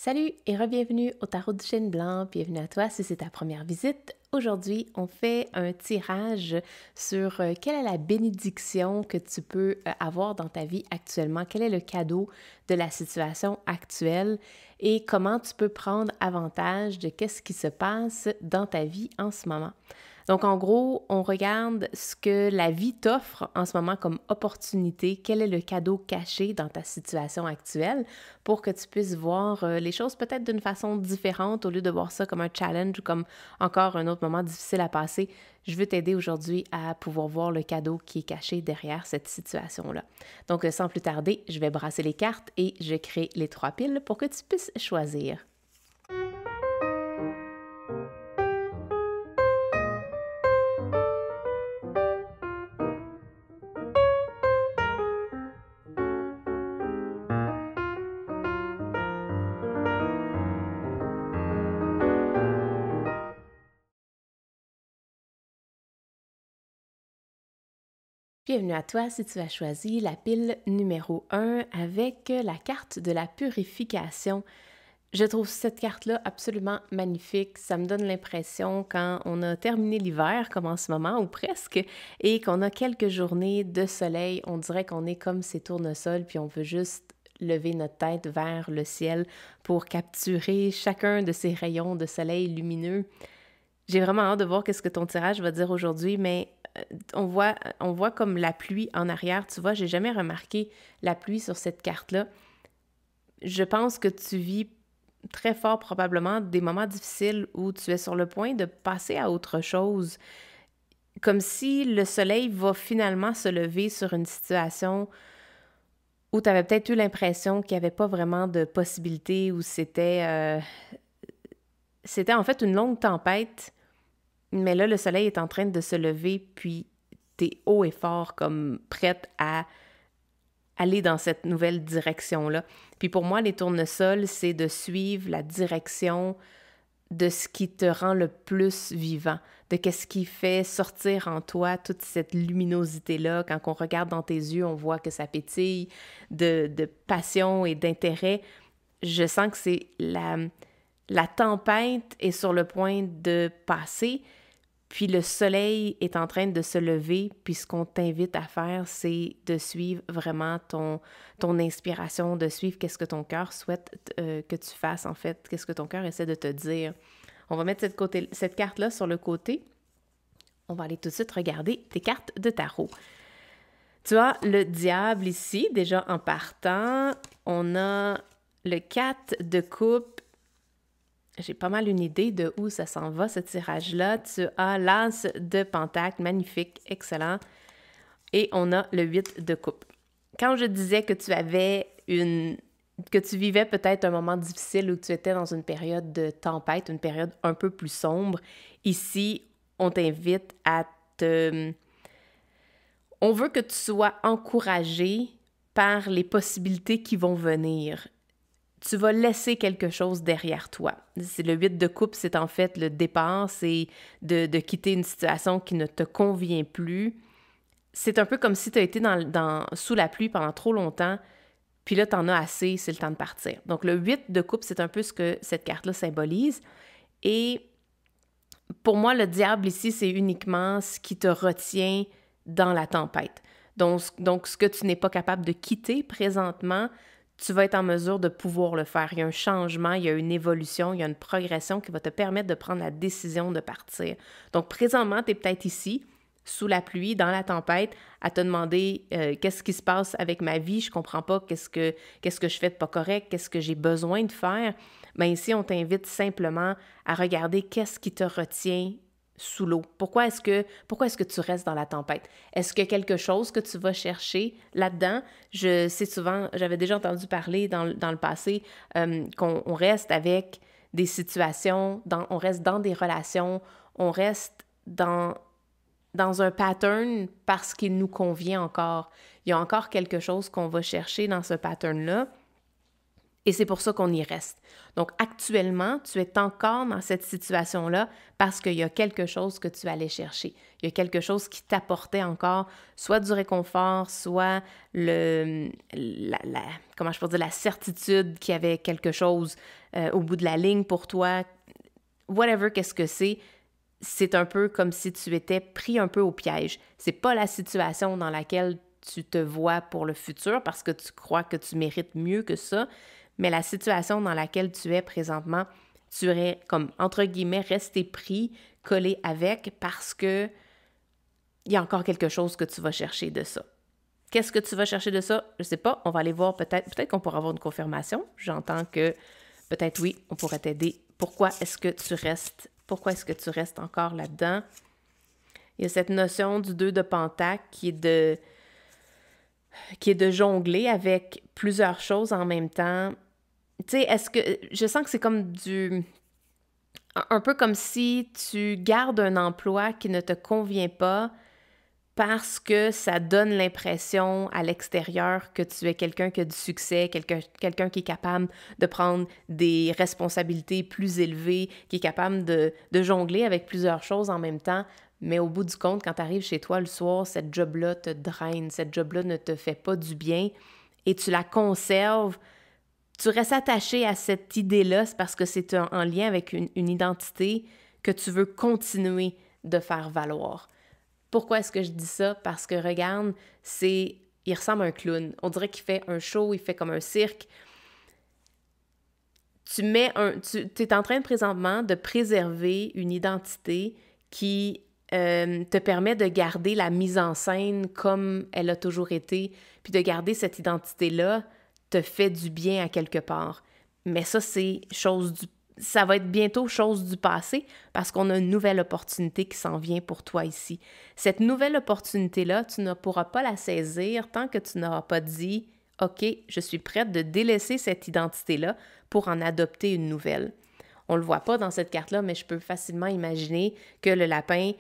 Salut et re-bienvenue au Tarot du Chêne Blanc. Bienvenue à toi si c'est ta première visite. Aujourd'hui, on fait un tirage sur quelle est la bénédiction que tu peux avoir dans ta vie actuellement, quel est le cadeau de la situation actuelle et comment tu peux prendre avantage de qu'est-ce qui se passe dans ta vie en ce moment. Donc, en gros, on regarde ce que la vie t'offre en ce moment comme opportunité, quel est le cadeau caché dans ta situation actuelle pour que tu puisses voir les choses peut-être d'une façon différente au lieu de voir ça comme un challenge ou comme encore un autre moment difficile à passer. Je veux t'aider aujourd'hui à pouvoir voir le cadeau qui est caché derrière cette situation-là. Donc, sans plus tarder, je vais brasser les cartes et je crée les 3 piles pour que tu puisses choisir. Bienvenue à toi si tu as choisi la pile numéro 1 avec la carte de la purification. Je trouve cette carte-là absolument magnifique. Ça me donne l'impression quand on a terminé l'hiver, comme en ce moment, ou presque, et qu'on a quelques journées de soleil, on dirait qu'on est comme ces tournesols, puis on veut juste lever notre tête vers le ciel pour capturer chacun de ces rayons de soleil lumineux. J'ai vraiment hâte de voir qu'est-ce que ton tirage va dire aujourd'hui, mais on voit comme la pluie en arrière. Tu vois, j'ai jamais remarqué la pluie sur cette carte-là. Je pense que tu vis très fort probablement des moments difficiles où tu es sur le point de passer à autre chose, comme si le soleil va finalement se lever sur une situation où tu avais peut-être eu l'impression qu'il n'y avait pas vraiment de possibilité, où c'était en fait une longue tempête. Mais là, le soleil est en train de se lever, puis t'es haut et fort, comme prête à aller dans cette nouvelle direction-là. Puis pour moi, les tournesols, c'est de suivre la direction de ce qui te rend le plus vivant, de qu'est-ce qui fait sortir en toi toute cette luminosité-là. Quand on regarde dans tes yeux, on voit que ça pétille de passion et d'intérêt. Je sens que c'est la tempête est sur le point de passer, puis le soleil est en train de se lever, puis ce qu'on t'invite à faire, c'est de suivre vraiment ton inspiration, de suivre qu'est-ce que ton cœur souhaite que tu fasses, en fait, qu'est-ce que ton cœur essaie de te dire. On va mettre cette carte-là sur le côté. On va aller tout de suite regarder tes cartes de tarot. Tu as le diable ici, déjà en partant. On a le 4 de coupe. J'ai pas mal une idée de où ça s'en va, ce tirage-là. Tu as l'as de pentacle, magnifique, excellent. Et on a le 8 de coupe. Quand je disais que que tu vivais peut-être un moment difficile où tu étais dans une période de tempête, une période un peu plus sombre, ici, on t'invite à te... On veut que tu sois encouragé par les possibilités qui vont venir. Tu vas laisser quelque chose derrière toi. C'est le 8 de coupe, c'est en fait le départ, c'est de quitter une situation qui ne te convient plus. C'est un peu comme si tu as été sous la pluie pendant trop longtemps, puis là, tu en as assez, c'est le temps de partir. Donc, le 8 de coupe, c'est un peu ce que cette carte-là symbolise. Et pour moi, le diable ici, c'est uniquement ce qui te retient dans la tempête. Donc, ce que tu n'es pas capable de quitter présentement, tu vas être en mesure de pouvoir le faire. Il y a un changement, il y a une évolution, il y a une progression qui va te permettre de prendre la décision de partir. Donc, présentement, tu es peut-être ici, sous la pluie, dans la tempête, à te demander qu'est-ce qui se passe avec ma vie, je comprends pas, qu'est-ce que je fais de pas correct, qu'est-ce que j'ai besoin de faire. Bien ici, on t'invite simplement à regarder qu'est-ce qui te retient sous l'eau. Pourquoi est-ce que tu restes dans la tempête? Est-ce qu'il y a quelque chose que tu vas chercher là-dedans? Je sais souvent, j'avais déjà entendu parler dans le passé qu'on reste avec des situations, on reste dans des relations, on reste dans un pattern parce qu'il nous convient encore. Il y a encore quelque chose qu'on va chercher dans ce pattern-là. Et c'est pour ça qu'on y reste. Donc, actuellement, tu es encore dans cette situation-là parce qu'il y a quelque chose que tu allais chercher. Il y a quelque chose qui t'apportait encore soit du réconfort, soit comment je peux dire, la certitude qu'il y avait quelque chose au bout de la ligne pour toi. Whatever, qu'est-ce que c'est un peu comme si tu étais pris un peu au piège. C'est pas la situation dans laquelle tu te vois pour le futur parce que tu crois que tu mérites mieux que ça, mais la situation dans laquelle tu es présentement, tu es comme, entre guillemets, resté pris, collé avec parce que il y a encore quelque chose que tu vas chercher de ça. Qu'est-ce que tu vas chercher de ça? Je sais pas, on va aller voir peut-être qu'on pourra avoir une confirmation. J'entends que peut-être oui, on pourrait t'aider. Pourquoi est-ce que tu restes encore là-dedans? Il y a cette notion du 2 de Pentacle qui est de jongler avec plusieurs choses en même temps. Tu sais, je sens que c'est comme un peu comme si tu gardes un emploi qui ne te convient pas parce que ça donne l'impression à l'extérieur que tu es quelqu'un qui a du succès, quelqu'un qui est capable de prendre des responsabilités plus élevées, qui est capable de jongler avec plusieurs choses en même temps. Mais au bout du compte, quand tu arrives chez toi le soir, cette job-là te draine, cette job-là ne te fait pas du bien et tu la conserves. Tu restes attaché à cette idée-là, c'est parce que c'est en lien avec une identité que tu veux continuer de faire valoir. Pourquoi est-ce que je dis ça? Parce que regarde, il ressemble à un clown. On dirait qu'il fait un show, il fait comme un cirque. Tu es en train présentement de préserver une identité qui te permet de garder la mise en scène comme elle a toujours été, puis de garder cette identité-là te fait du bien à quelque part. Mais ça, ça va être bientôt chose du passé parce qu'on a une nouvelle opportunité qui s'en vient pour toi ici. Cette nouvelle opportunité-là, tu ne pourras pas la saisir tant que tu n'auras pas dit « OK, je suis prête de délaisser cette identité-là pour en adopter une nouvelle ». On le voit pas dans cette carte-là, mais je peux facilement imaginer que le lapin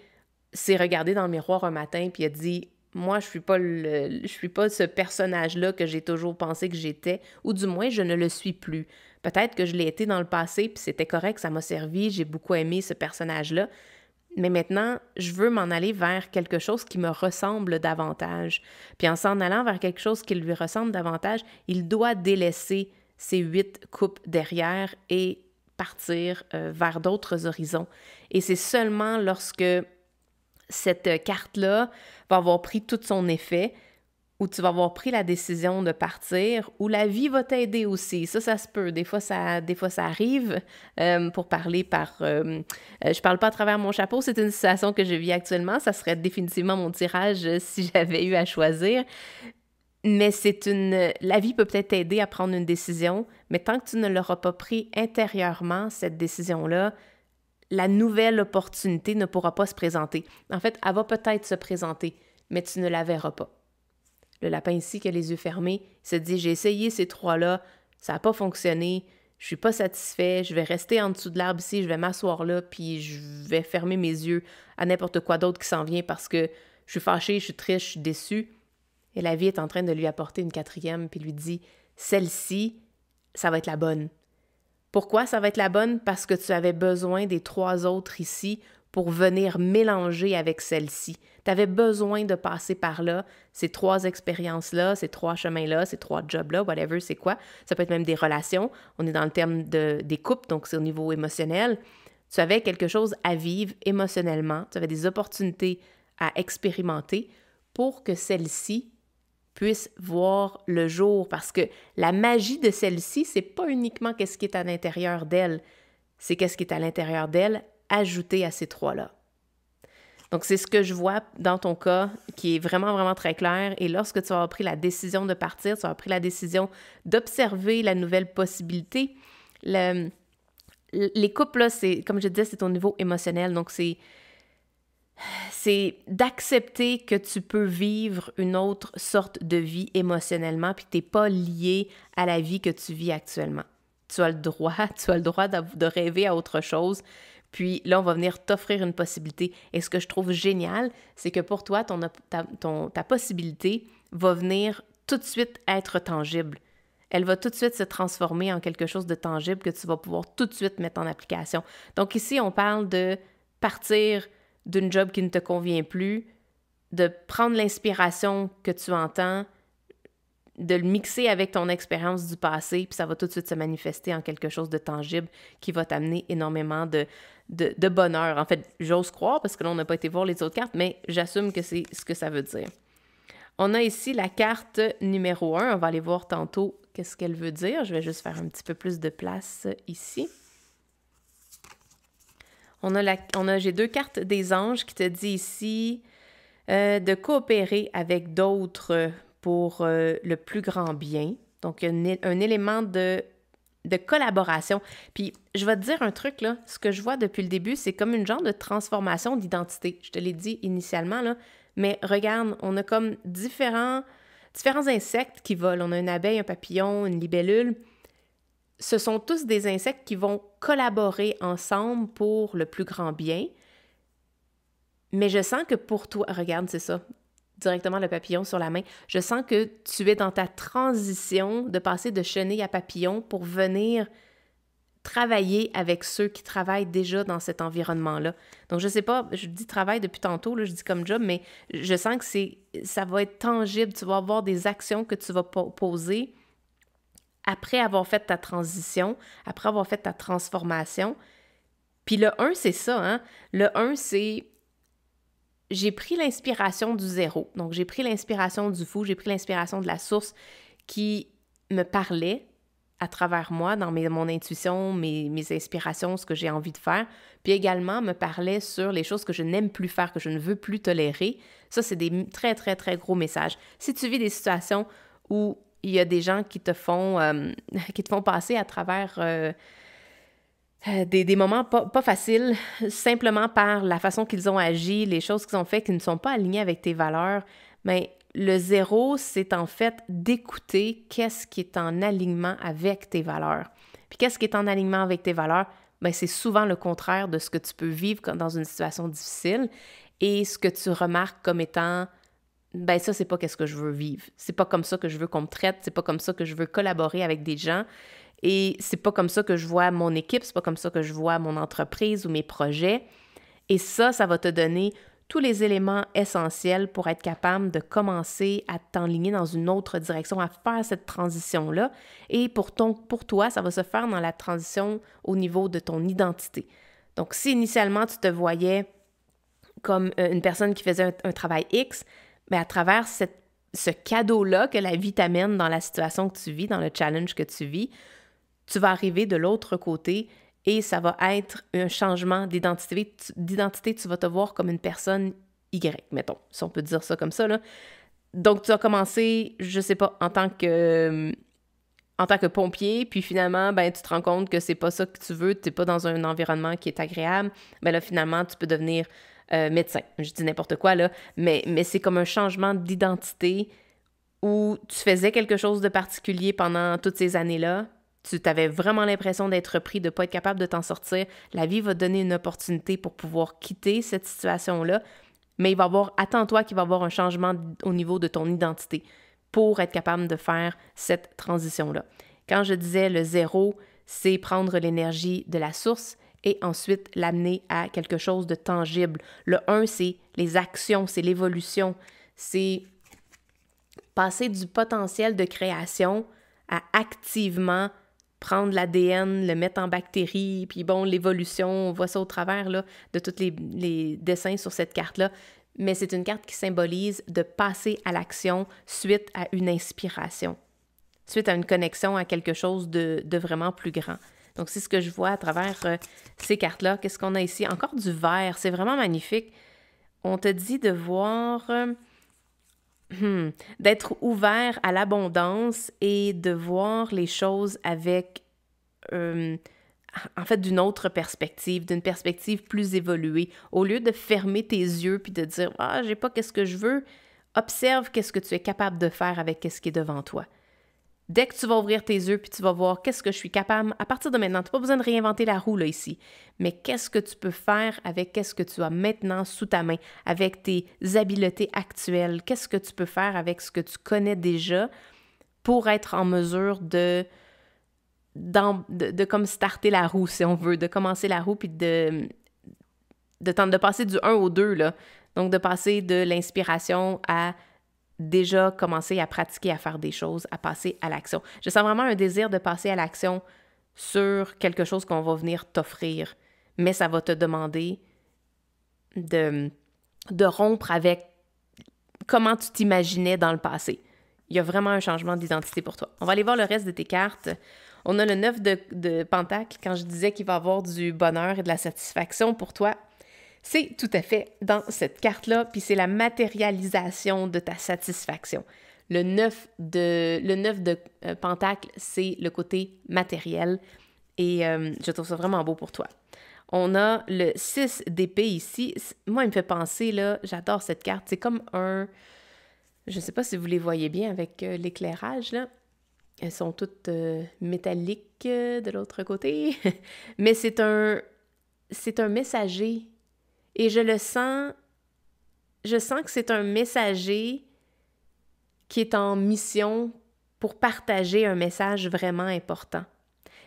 s'est regardé dans le miroir un matin puis a dit « Moi, je suis pas ce personnage-là que j'ai toujours pensé que j'étais, ou du moins, je ne le suis plus. Peut-être que je l'ai été dans le passé, puis c'était correct, ça m'a servi, j'ai beaucoup aimé ce personnage-là, mais maintenant, je veux m'en aller vers quelque chose qui me ressemble davantage. Puis en s'en allant vers quelque chose qui lui ressemble davantage, il doit délaisser ses 8 coupes derrière et partir vers d'autres horizons. Et c'est seulement lorsque cette carte-là va avoir pris tout son effet, où tu vas avoir pris la décision de partir, où la vie va t'aider aussi. Ça se peut. Des fois, ça arrive. Pour parler je parle pas à travers mon chapeau, c'est une situation que je vis actuellement. Ça serait définitivement mon tirage si j'avais eu à choisir. Mais la vie peut peut-être t'aider à prendre une décision, mais tant que tu ne l'auras pas pris intérieurement, cette décision-là, la nouvelle opportunité ne pourra pas se présenter. En fait, elle va peut-être se présenter, mais tu ne la verras pas. Le lapin ici qui a les yeux fermés, il se dit « J'ai essayé ces 3-là, ça n'a pas fonctionné, je suis pas satisfait, je vais rester en dessous de l'arbre ici, je vais m'asseoir là, puis je vais fermer mes yeux à n'importe quoi d'autre qui s'en vient parce que je suis fâchée, je suis triste, je suis déçue. » Et la vie est en train de lui apporter une 4e, puis lui dit « Celle-ci, ça va être la bonne. » Pourquoi ça va être la bonne? Parce que tu avais besoin des 3 autres ici pour venir mélanger avec celle-ci. Tu avais besoin de passer par là, ces 3 expériences-là, ces 3 chemins-là, ces 3 jobs-là, whatever, c'est quoi. Ça peut être même des relations. On est dans le terme des couples, donc c'est au niveau émotionnel. Tu avais quelque chose à vivre émotionnellement. Tu avais des opportunités à expérimenter pour que celle-ci puisse voir le jour, parce que la magie de celle-ci, c'est pas uniquement qu'est-ce qui est à l'intérieur d'elle, c'est qu'est-ce qui est à l'intérieur d'elle ajouté à ces 3-là. Donc, c'est ce que je vois dans ton cas qui est vraiment, vraiment très clair. Et lorsque tu vas avoir pris la décision de partir, tu vas avoir pris la décision d'observer la nouvelle possibilité. Les couples, là, comme je disais, c'est au niveau émotionnel. Donc, c'est d'accepter que tu peux vivre une autre sorte de vie émotionnellement puis que tu n'es pas lié à la vie que tu vis actuellement. Tu as le droit de rêver à autre chose. Puis là, on va venir t'offrir une possibilité. Et ce que je trouve génial, c'est que pour toi, ta possibilité va venir tout de suite être tangible. elle va tout de suite se transformer en quelque chose de tangible que tu vas pouvoir tout de suite mettre en application. Donc ici, on parle de partir d'une job qui ne te convient plus, de prendre l'inspiration que tu entends, de le mixer avec ton expérience du passé, puis ça va tout de suite se manifester en quelque chose de tangible qui va t'amener énormément de bonheur. En fait, j'ose croire, parce que là, on n'a pas été voir les autres cartes, mais j'assume que c'est ce que ça veut dire. On a ici la carte numéro 1. On va aller voir tantôt qu'est-ce qu'elle veut dire. Je vais juste faire un petit peu plus de place ici. J'ai 2 cartes des anges qui te dit ici de coopérer avec d'autres pour le plus grand bien. Donc, un élément de collaboration. Puis, je vais te dire un truc, là. Ce que je vois depuis le début, c'est comme une genre de transformation d'identité. Je te l'ai dit initialement, là. Mais regarde, on a comme différents insectes qui volent. On a une abeille, un papillon, une libellule. Ce sont tous des insectes qui vont collaborer ensemble pour le plus grand bien. Mais je sens que pour toi, regarde, c'est ça, directement le papillon sur la main, je sens que tu es dans ta transition de passer de chenille à papillon pour venir travailler avec ceux qui travaillent déjà dans cet environnement-là. Donc, je sais pas, je dis travail depuis tantôt, là, je dis comme job, mais je sens que ça va être tangible. Tu vas avoir des actions que tu vas poser après avoir fait ta transition, après avoir fait ta transformation. Puis le 1, c'est ça, hein? Le 1, c'est j'ai pris l'inspiration du zéro. Donc, j'ai pris l'inspiration du fou, j'ai pris l'inspiration de la source qui me parlait à travers moi, dans mon intuition, mes inspirations, ce que j'ai envie de faire, puis également me parlait sur les choses que je n'aime plus faire, que je ne veux plus tolérer. Ça, c'est des très, très, très gros messages. Si tu vis des situations où il y a des gens qui te font passer à travers des moments pas faciles, simplement par la façon qu'ils ont agi, les choses qu'ils ont fait qui ne sont pas alignées avec tes valeurs, mais le zéro, c'est en fait d'écouter qu'est-ce qui est en alignement avec tes valeurs. Puis qu'est-ce qui est en alignement avec tes valeurs? Bien, c'est souvent le contraire de ce que tu peux vivre dans une situation difficile et ce que tu remarques comme étant ben ça, c'est pas qu'est-ce que je veux vivre. C'est pas comme ça que je veux qu'on me traite, c'est pas comme ça que je veux collaborer avec des gens et c'est pas comme ça que je vois mon équipe, c'est pas comme ça que je vois mon entreprise ou mes projets. Et ça va te donner tous les éléments essentiels pour être capable de commencer à t'enligner dans une autre direction, à faire cette transition-là. Et pour toi, ça va se faire dans la transition au niveau de ton identité. Donc, si initialement, tu te voyais comme une personne qui faisait un travail X, mais à travers ce cadeau-là que la vie t'amène dans la situation que tu vis, dans le challenge que tu vis, tu vas arriver de l'autre côté et ça va être un changement d'identité. Tu vas te voir comme une personne Y, mettons, si on peut dire ça comme ça, là. Donc, tu as commencé, je sais pas, en tant que pompier, puis finalement, ben tu te rends compte que c'est pas ça que tu veux, tu n'es pas dans un environnement qui est agréable, ben là, finalement, tu peux devenir médecin. Je dis n'importe quoi, là, mais c'est comme un changement d'identité où tu faisais quelque chose de particulier pendant toutes ces années-là, tu avais vraiment l'impression d'être pris, de ne pas être capable de t'en sortir. La vie va te donner une opportunité pour pouvoir quitter cette situation-là, mais attends-toi qu'il va y avoir un changement au niveau de ton identité pour être capable de faire cette transition-là. Quand je disais le zéro, c'est prendre l'énergie de la source et ensuite l'amener à quelque chose de tangible. Le 1, c'est les actions, c'est l'évolution, c'est passer du potentiel de création à activement prendre l'ADN, le mettre en bactéries, puis bon, l'évolution, on voit ça au travers là, de tous les dessins sur cette carte-là. Mais c'est une carte qui symbolise de passer à l'action suite à une inspiration, suite à une connexion à quelque chose de vraiment plus grand. Donc, c'est ce que je vois à travers ces cartes-là. Qu'est-ce qu'on a ici? Encore du vert. C'est vraiment magnifique. On te dit de voir... d'être ouvert à l'abondance et de voir les choses avec, en fait, d'une autre perspective, d'une perspective plus évoluée. Au lieu de fermer tes yeux puis de dire « Ah, j'ai pas qu'est-ce que je veux », observe qu'est-ce que tu es capable de faire avec qu'est-ce qui est devant toi. Dès que tu vas ouvrir tes yeux puis tu vas voir qu'est-ce que je suis capable, à partir de maintenant, tu n'as pas besoin de réinventer la roue là ici, mais qu'est-ce que tu peux faire avec qu'est-ce que tu as maintenant sous ta main, avec tes habiletés actuelles, qu'est-ce que tu peux faire avec ce que tu connais déjà pour être en mesure de comme starter la roue, si on veut, de commencer la roue, puis de passer du 1 au 2, là. Donc, de passer de l'inspiration à déjà commencer à pratiquer, à faire des choses, à passer à l'action. Je sens vraiment un désir de passer à l'action sur quelque chose qu'on va venir t'offrir, mais ça va te demander de rompre avec comment tu t'imaginais dans le passé. Il y a vraiment un changement d'identité pour toi. On va aller voir le reste de tes cartes. On a le 9 de Pentacle. Quand je disais qu'il va y avoir du bonheur et de la satisfaction pour toi, c'est tout à fait dans cette carte-là, puis c'est la matérialisation de ta satisfaction. Le 9 de Pentacle, c'est le côté matériel et je trouve ça vraiment beau pour toi. On a le 6 d'épée ici. Moi, il me fait penser, là, j'adore cette carte. C'est comme un... Je ne sais pas si vous les voyez bien avec l'éclairage, là. Elles sont toutes métalliques de l'autre côté. Mais c'est un messager. Et je sens que c'est un messager qui est en mission pour partager un message vraiment important.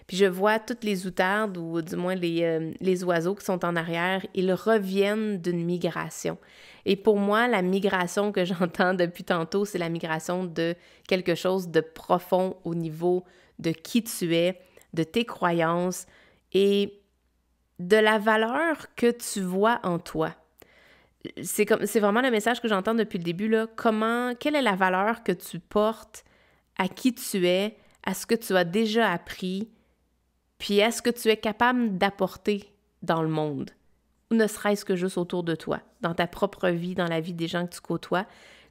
Puis je vois toutes les outardes, ou du moins les oiseaux qui sont en arrière, ils reviennent d'une migration. Et pour moi, la migration que j'entends depuis tantôt, c'est la migration de quelque chose de profond au niveau de qui tu es, de tes croyances et de la valeur que tu vois en toi. C'est vraiment le message que j'entends depuis le début, là. Quelle est la valeur que tu portes à qui tu es, à ce que tu as déjà appris, puis est-ce que tu es capable d'apporter dans le monde, ou ne serait-ce que juste autour de toi, dans ta propre vie, dans la vie des gens que tu côtoies,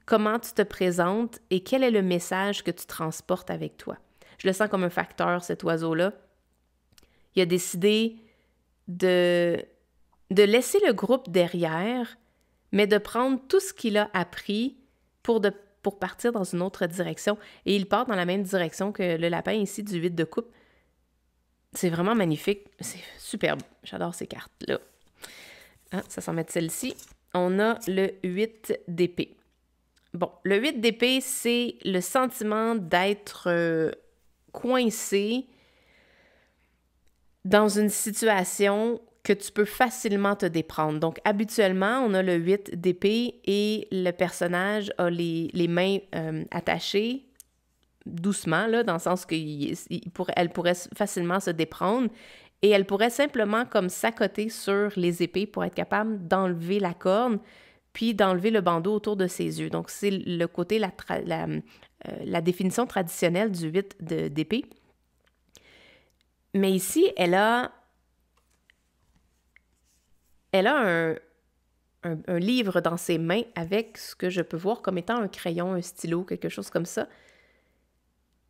comment tu te présentes et quel est le message que tu transportes avec toi. Je le sens comme un facteur, cet oiseau-là. Il a décidé de laisser le groupe derrière, mais de prendre tout ce qu'il a appris pour partir dans une autre direction. Et il part dans la même direction que le lapin ici du 8 de coupe. C'est vraiment magnifique. C'est superbe. J'adore ces cartes-là. Ah, ça s'en met de celle-ci. On a le 8 d'épée. Bon, le 8 d'épée, c'est le sentiment d'être coincé dans une situation que tu peux facilement te déprendre. Donc, habituellement, on a le 8 d'épée et le personnage a les mains attachées doucement, là, dans le sens qu'elle pourrait facilement se déprendre et elle pourrait simplement comme s'accoter sur les épées pour être capable d'enlever la corne puis d'enlever le bandeau autour de ses yeux. Donc, c'est le côté, la définition traditionnelle du 8 d'épée. Mais ici, elle a un livre dans ses mains avec ce que je peux voir comme étant un crayon, un stylo, quelque chose comme ça.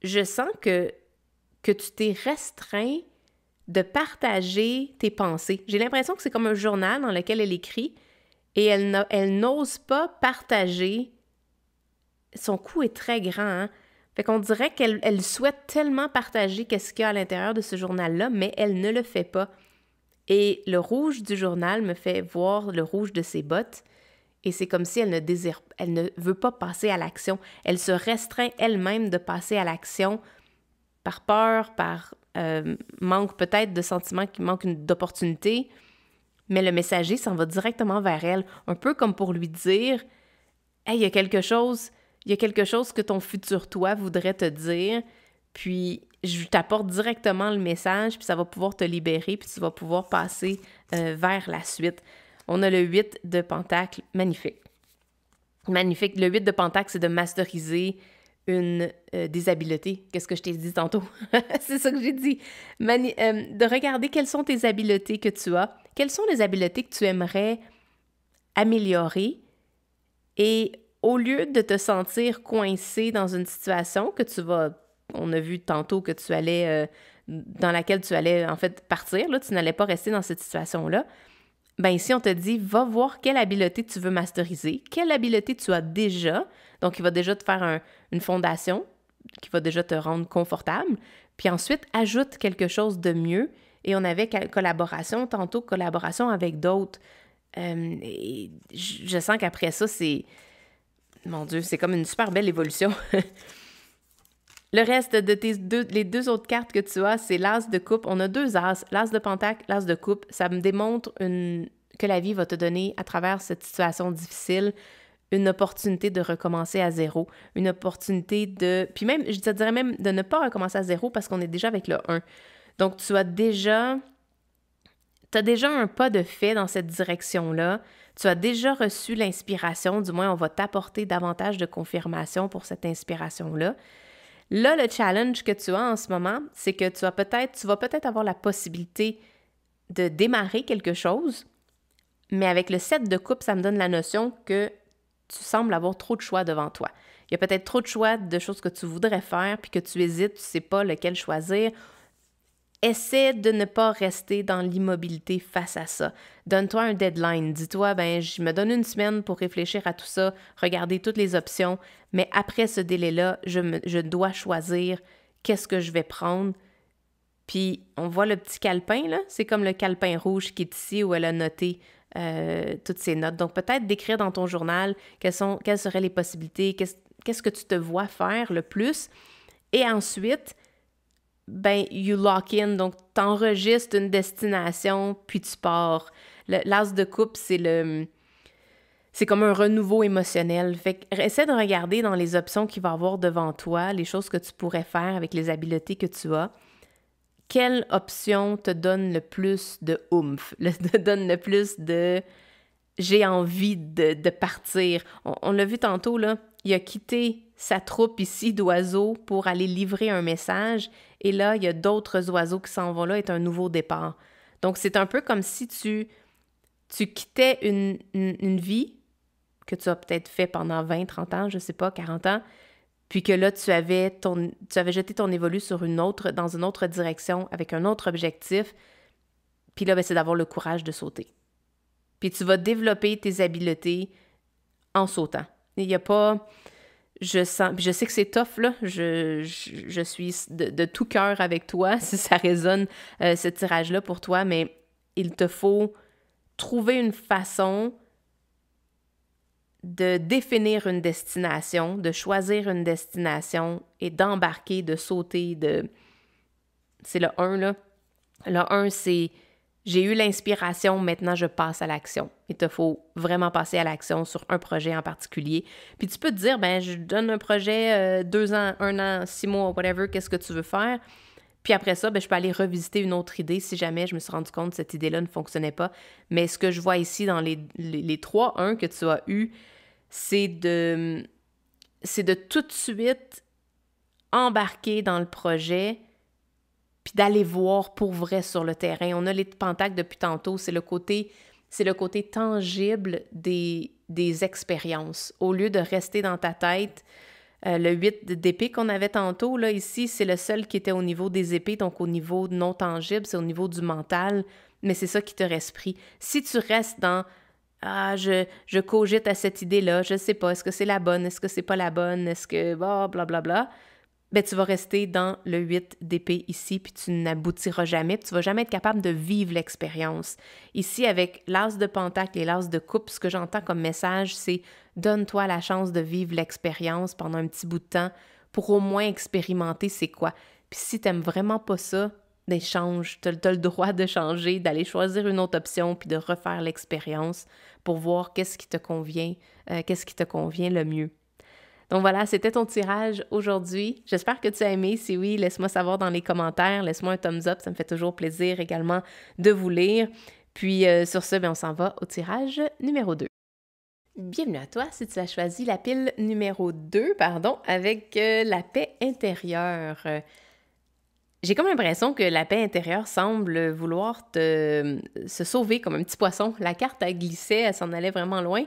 Je sens que tu t'es restreint de partager tes pensées. J'ai l'impression que c'est comme un journal dans lequel elle écrit et elle n'ose pas partager. Son cou est très grand, hein? Fait qu'on dirait qu'elle souhaite tellement partager qu'est-ce qu'il y a à l'intérieur de ce journal-là, mais elle ne le fait pas. Et le rouge du journal me fait voir le rouge de ses bottes. Et c'est comme si elle ne veut pas passer à l'action. Elle se restreint elle-même de passer à l'action par peur, par manque peut-être de sentiment qui manque d'opportunité. Mais le messager s'en va directement vers elle, un peu comme pour lui dire « Hey, il y a quelque chose que ton futur toi voudrait te dire, puis je t'apporte directement le message, puis ça va pouvoir te libérer, puis tu vas pouvoir passer vers la suite. » On a le 8 de Pentacle, magnifique. Magnifique. Le 8 de Pentacle, c'est de masteriser des habiletés. Qu'est-ce que je t'ai dit tantôt? C'est ça que j'ai dit. De regarder quelles sont tes habiletés que tu as, quelles sont les habiletés que tu aimerais améliorer, et au lieu de te sentir coincé dans une situation on a vu tantôt que tu allais, dans laquelle tu allais en fait partir, là, tu n'allais pas rester dans cette situation-là. Ben ici, on te dit, va voir quelle habileté tu veux masteriser, quelle habileté tu as déjà. Donc, il va déjà te faire une fondation qui va déjà te rendre confortable. Puis ensuite, ajoute quelque chose de mieux. Et on avait collaboration avec d'autres. Et je sens qu'après ça, mon Dieu, c'est comme une super belle évolution. Le reste de les deux autres cartes que tu as, c'est l'as de coupe. On a deux as, l'as de pentacle, l'as de coupe. Ça me démontre que la vie va te donner, à travers cette situation difficile, une opportunité de recommencer à zéro, une opportunité de... Puis même, je te dirais même de ne pas recommencer à zéro parce qu'on est déjà avec le 1. Donc, tu as déjà un pas de fait dans cette direction-là. Tu as déjà reçu l'inspiration, du moins, on va t'apporter davantage de confirmation pour cette inspiration-là. Là, le challenge que tu as en ce moment, c'est que tu vas peut-être avoir la possibilité de démarrer quelque chose, mais avec le 7 de coupe, ça me donne la notion que tu sembles avoir trop de choix devant toi. Il y a peut-être trop de choix de choses que tu voudrais faire, puis que tu hésites, tu ne sais pas lequel choisir. Essaie de ne pas rester dans l'immobilité face à ça. Donne-toi un deadline. Dis-toi, je me donne une semaine pour réfléchir à tout ça, regarder toutes les options, mais après ce délai-là, je dois choisir qu'est-ce que je vais prendre. Puis, on voit le petit calepin, là, c'est comme le calepin rouge qui est ici où elle a noté toutes ses notes. Donc, peut-être d'écrire dans ton journal quelles seraient les possibilités, qu'est-ce que tu te vois faire le plus. Et ensuite, you lock in, donc t'enregistres une destination, puis tu pars. L'as de coupe, c'est comme un renouveau émotionnel. Fait que essaie de regarder dans les options qu'il va y avoir devant toi, les choses que tu pourrais faire avec les habiletés que tu as. Quelle option te donne le plus de oomph, te donne le plus de « j'ai envie de partir ». On l'a vu tantôt, là, il a quitté sa troupe ici d'oiseaux pour aller livrer un message. Et là, il y a d'autres oiseaux qui s'en vont là, et un nouveau départ. Donc, c'est un peu comme si tu quittais une vie que tu as peut-être fait pendant 20, 30 ans, je sais pas, 40 ans, puis que là, tu avais jeté ton évolu dans une autre direction, avec un autre objectif. Puis là, c'est d'avoir le courage de sauter. Puis tu vas développer tes habiletés en sautant. Il n'y a pas... Je sais que c'est tough, là. Je suis de tout cœur avec toi, si ça résonne, ce tirage-là pour toi, mais il te faut trouver une façon de définir une destination, de choisir une destination et d'embarquer, de sauter, C'est le 1, là. Le 1, c'est j'ai eu l'inspiration, maintenant je passe à l'action. Il te faut vraiment passer à l'action sur un projet en particulier. Puis tu peux te dire, je donne un projet 2 ans, 1 an, 6 mois, whatever, qu'est-ce que tu veux faire? Puis après ça, je peux aller revisiter une autre idée si jamais je me suis rendu compte que cette idée-là ne fonctionnait pas. Mais ce que je vois ici dans les 3-1 que tu as eu, c'est de tout de suite embarquer dans le projet puis d'aller voir pour vrai sur le terrain. On a les pentacles depuis tantôt, c'est le côté tangible des expériences. Au lieu de rester dans ta tête, le 8 d'épée qu'on avait tantôt, là, ici, c'est le seul qui était au niveau des épées, donc au niveau non tangible, c'est au niveau du mental, mais c'est ça qui te reste pris. Si tu restes dans « Ah, je cogite à cette idée-là, je sais pas, est-ce que c'est la bonne, est-ce que c'est pas la bonne, est-ce que... blablabla », tu vas rester dans le 8 d'épée ici, puis tu n'aboutiras jamais, puis tu vas jamais être capable de vivre l'expérience. Ici, avec l'as de pentacle et l'as de coupe, ce que j'entends comme message, c'est « Donne-toi la chance de vivre l'expérience pendant un petit bout de temps pour au moins expérimenter c'est quoi. » Puis si t'aimes vraiment pas ça, change, t'as le droit de changer, d'aller choisir une autre option, puis de refaire l'expérience pour voir qu'est-ce qui te convient le mieux. Donc voilà, c'était ton tirage aujourd'hui. J'espère que tu as aimé. Si oui, laisse-moi savoir dans les commentaires. Laisse-moi un thumbs up. Ça me fait toujours plaisir également de vous lire. Puis sur ce, on s'en va au tirage numéro 2. Bienvenue à toi si tu as choisi la pile numéro 2, avec la paix intérieure. J'ai comme l'impression que la paix intérieure semble vouloir se sauver comme un petit poisson. La carte, elle glissait, elle s'en allait vraiment loin.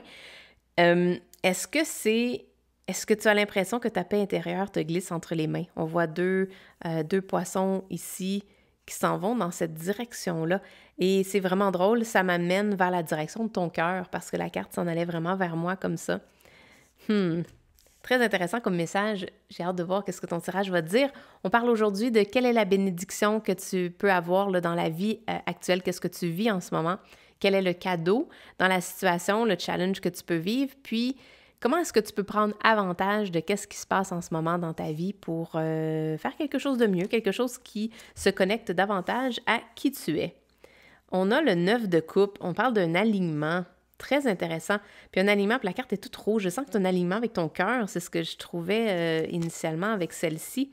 Est-ce que tu as l'impression que ta paix intérieure te glisse entre les mains? On voit deux poissons ici qui s'en vont dans cette direction-là. Et c'est vraiment drôle, ça m'amène vers la direction de ton cœur parce que la carte s'en allait vraiment vers moi comme ça. Très intéressant comme message. J'ai hâte de voir qu'est-ce que ton tirage va te dire. On parle aujourd'hui de quelle est la bénédiction que tu peux avoir là, dans la vie actuelle, qu'est-ce que tu vis en ce moment, quel est le cadeau dans la situation, le challenge que tu peux vivre, puis Comment est-ce que tu peux prendre avantage de qu'est-ce qui se passe en ce moment dans ta vie pour faire quelque chose de mieux, quelque chose qui se connecte davantage à qui tu es? On a le 9 de coupe, on parle d'un alignement très intéressant. Puis un alignement, puis la carte est toute rouge. Je sens que c'est un alignement avec ton cœur, c'est ce que je trouvais initialement avec celle-ci.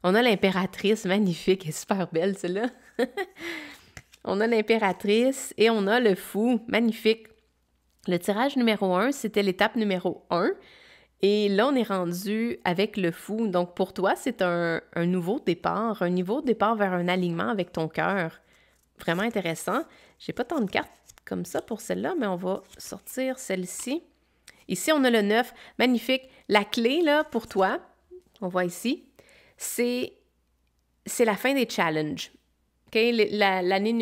On a l'impératrice, magnifique, elle est super belle celle-là. On a l'impératrice et on a le fou, magnifique. Le tirage numéro 1, c'était l'étape numéro 1. Et là, on est rendu avec le fou. Donc, pour toi, c'est un nouveau départ vers un alignement avec ton cœur. Vraiment intéressant. J'ai pas tant de cartes comme ça pour celle-là, mais on va sortir celle-ci. Ici, on a le 9. Magnifique. La clé, là, pour toi, on voit ici, c'est la fin des challenges. Okay? L'année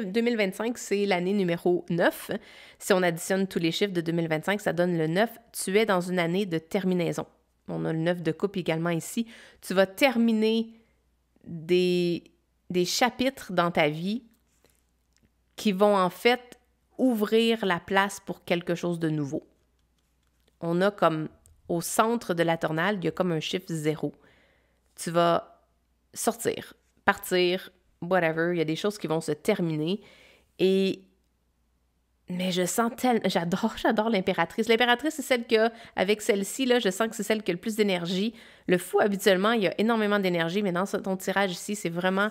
2025, c'est l'année numéro 9. Si on additionne tous les chiffres de 2025, ça donne le 9. Tu es dans une année de terminaison. On a le 9 de coupe également ici. Tu vas terminer des chapitres dans ta vie qui vont en fait ouvrir la place pour quelque chose de nouveau. On a comme, au centre de la tornade, il y a comme un chiffre 0. Tu vas sortir, partir, whatever, il y a des choses qui vont se terminer. Mais je sens j'adore l'impératrice. L'impératrice, c'est celle avec celle-ci, là, je sens que c'est celle qui a le plus d'énergie. Le fou, habituellement, il y a énormément d'énergie, mais dans ton tirage ici, c'est vraiment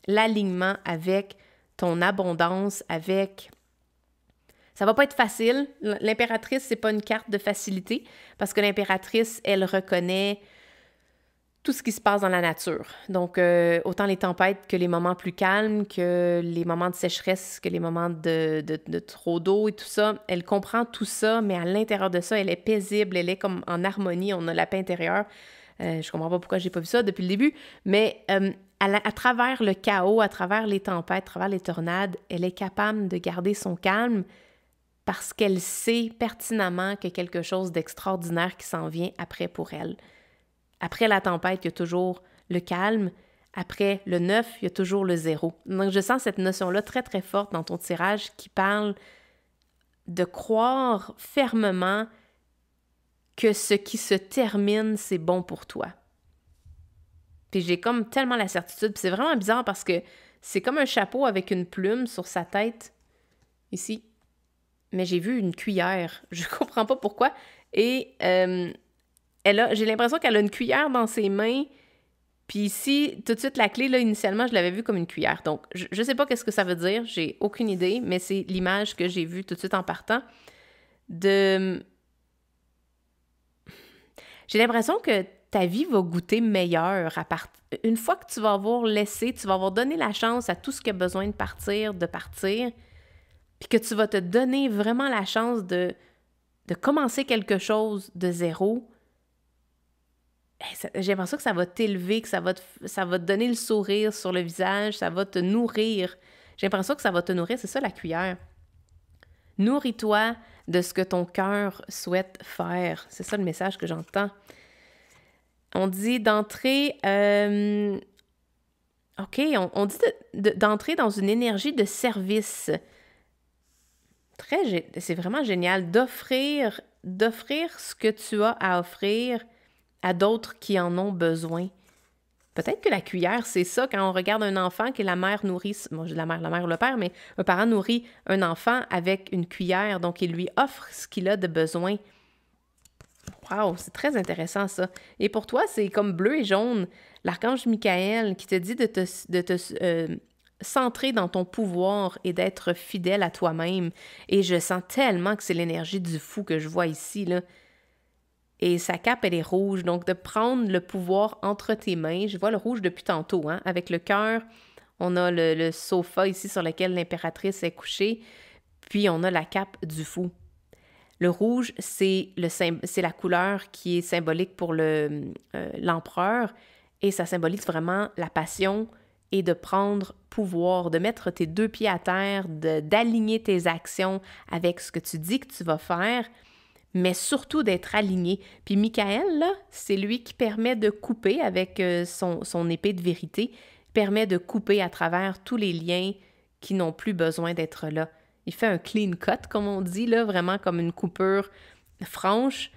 l'alignement avec ton abondance, avec... Ça va pas être facile. L'impératrice, c'est pas une carte de facilité, parce que l'impératrice, elle reconnaît tout ce qui se passe dans la nature. Donc, autant les tempêtes que les moments plus calmes, que les moments de sécheresse, que les moments de trop d'eau et tout ça. Elle comprend tout ça, mais à l'intérieur de ça, elle est paisible, elle est comme en harmonie, on a la paix intérieure. Je comprends pas pourquoi j'ai pas vu ça depuis le début, mais à travers le chaos, à travers les tempêtes, à travers les tornades, elle est capable de garder son calme parce qu'elle sait pertinemment qu'il y a quelque chose d'extraordinaire qui s'en vient après pour elle. Après la tempête, il y a toujours le calme. Après le 9, il y a toujours le 0. Donc, je sens cette notion-là très, très forte dans ton tirage qui parle de croire fermement que ce qui se termine, c'est bon pour toi. Puis j'ai comme tellement la certitude. Puis c'est vraiment bizarre parce que c'est comme un chapeau avec une plume sur sa tête, ici. Mais j'ai vu une cuillère. Je comprends pas pourquoi. Et... j'ai l'impression qu'elle a une cuillère dans ses mains, puis ici, tout de suite, la clé, là, initialement, je l'avais vue comme une cuillère. Donc, je sais pas qu'est-ce que ça veut dire, j'ai aucune idée, mais c'est l'image que j'ai vue tout de suite en partant. J'ai l'impression que ta vie va goûter meilleure une fois que tu vas avoir laissé, tu vas avoir donné la chance à tout ce qui a besoin de partir, puis que tu vas te donner vraiment la chance de commencer quelque chose de zéro. J'ai l'impression que ça va t'élever, que ça va te donner le sourire sur le visage, ça va te nourrir. J'ai l'impression que ça va te nourrir, c'est ça la cuillère. Nourris-toi de ce que ton cœur souhaite faire. C'est ça le message que j'entends. On dit d'entrer... on dit d'entrer dans une énergie de service. C'est vraiment génial. D'offrir ce que tu as à offrir à d'autres qui en ont besoin. Peut-être que la cuillère, c'est ça, quand on regarde un enfant que la mère nourrit, bon, j'ai la mère ou le père, mais un parent nourrit un enfant avec une cuillère, donc il lui offre ce qu'il a de besoin. Wow, c'est très intéressant ça. Et pour toi, c'est comme bleu et jaune, l'archange Michael qui te dit de te centrer dans ton pouvoir et d'être fidèle à toi-même. Et je sens tellement que c'est l'énergie du fou que je vois ici, là. Et sa cape, elle est rouge. Donc, de prendre le pouvoir entre tes mains. Je vois le rouge depuis tantôt, hein. Avec le cœur, on a le sofa ici sur lequel l'impératrice est couchée. Puis, on a la cape du fou. Le rouge, c'est la couleur qui est symbolique pour l'empereur. Et ça symbolise vraiment la passion et de prendre pouvoir, de mettre tes deux pieds à terre, d'aligner tes actions avec ce que tu dis que tu vas faire, mais surtout d'être aligné. Puis Michael, là, c'est lui qui permet de couper avec son épée de vérité, permet de couper à travers tous les liens qui n'ont plus besoin d'être là. Il fait un clean cut, comme on dit, là, vraiment comme une coupure franche,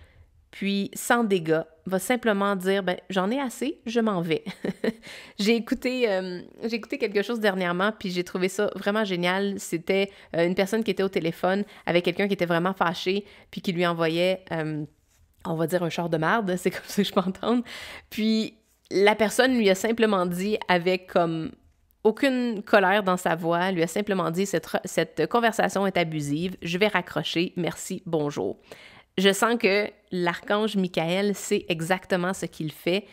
puis sans dégâts, va simplement dire ben j'en ai assez, je m'en vais. J'ai écouté quelque chose dernièrement, puis j'ai trouvé ça vraiment génial. C'était une personne qui était au téléphone avec quelqu'un qui était vraiment fâché, puis qui lui envoyait, on va dire, un char de marde, c'est comme ça que je peux entendre. Puis la personne lui a simplement dit, avec comme aucune colère dans sa voix, lui a simplement dit cette conversation est abusive, je vais raccrocher, merci, bonjour. Je sens que l'archange Michael sait exactement ce qu'il fait.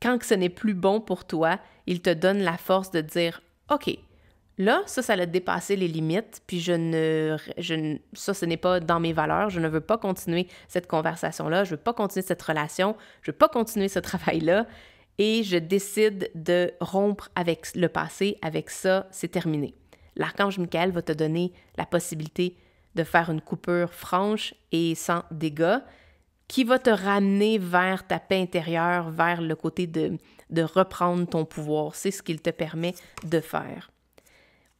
Quand ce n'est plus bon pour toi, il te donne la force de dire « OK, là, ça a dépassé les limites, puis ça, ce n'est pas dans mes valeurs, je ne veux pas continuer cette conversation-là, je ne veux pas continuer cette relation, je ne veux pas continuer ce travail-là, et je décide de rompre avec le passé, avec ça, c'est terminé. » L'archange Michael va te donner la possibilité de faire une coupure franche et sans dégâts qui va te ramener vers ta paix intérieure, vers le côté de reprendre ton pouvoir. C'est ce qu'il te permet de faire.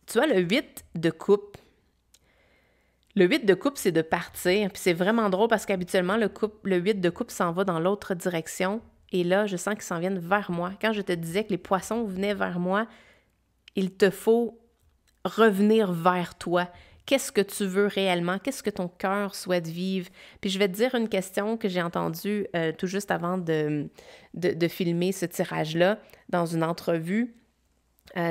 Tu vois, le 8 de coupe, c'est de partir. Puis c'est vraiment drôle parce qu'habituellement, le 8 de coupe s'en va dans l'autre direction. Et là, je sens qu'ils s'en viennent vers moi. Quand je te disais que les poissons venaient vers moi, il te faut revenir vers toi. Qu'est-ce que tu veux réellement? Qu'est-ce que ton cœur souhaite vivre? Puis je vais te dire une question que j'ai entendue tout juste avant de filmer ce tirage-là dans une entrevue